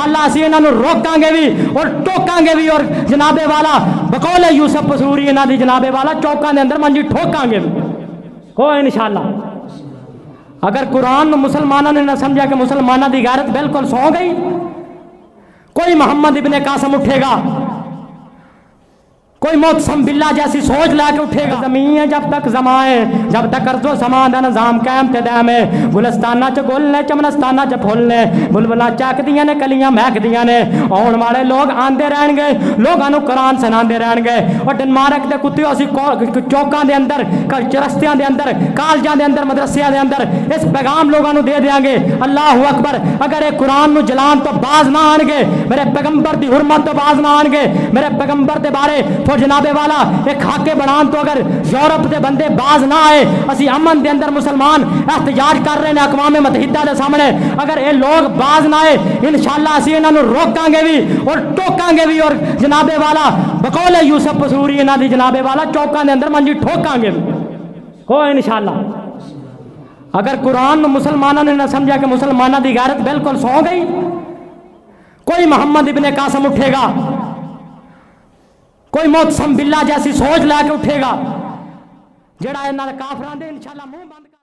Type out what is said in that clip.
انشاءاللہ اسی انہاں نوں روکاں گے بھی اور ٹوکاں گے بھی اور جناب والا بقول یوسف پسوری انہاں دی جناب والا چوکاں دے اندر منجی ٹھوکاں گے ہو انشاءاللہ۔ اگر قرآن مسلمانوں نے نہ سمجھا کہ مسلمانوں دی غیرت بالکل سو گئی، کوئی محمد ابن قاسم اٹھے گا، کوئی معتصم باللہ جیسی سوچ لا کے اٹھے گا۔ زمین ہے جب تک زماں ہے، جب تک ارض و سماں دا نظام قائم تے دائم ہے، گلستانہ چ گل نے چمنستانہ چ پھول نے، بلبلا چاک دیاں نے کلیاں مہک دیاں نے، آن والے لوگ آندے رہن گے، لوگاں نوں قرآن سناندے رہن گے۔ اور ڈنمارک دے کتیو اسی چوکاں دے اندر، چرستیاں دے اندر، کالجاں دے اندر، مدرسیاں دے اندر اس پیغام لوگاں نوں دے دیاں گے۔ اللہ اکبر، اگر یہ قرآن نوں جلان تو باز نہ آن گے، میرے پیغمبر دی حرمت تو باز نہ آن گے، میرے پیغمبر دے بارے تو جناب والا ایک خاکے بنان تو اگر یورپ دے بندے باز نہ آئے، اسی امن دے اندر مسلمان احتجاج کر رہے ہیں اقوام متحدہ دے سامنے، اگر یہ لوگ باز نہ آئے انشاءاللہ اسی انہاں نوں روکاں گے بھی اور ٹوکاں گے بھی اور جناب والا بقول یوسف پسوری انہاں دی جناب والا چوکاں دے اندر منجی ٹھوکاں گے ہو انشاءاللہ۔ اگر قرآن مسلمانوں نے نہ سمجھا کہ مسلمانوں دی غیرت بالکل سو گئی، کوئی محمد ابن قاسم اٹھے گا، کوئی معتصم باللہ جیسی سوچ لے کے اٹھے گا، جڑا انہاں دے کافراں دے انشاءاللہ منہ بند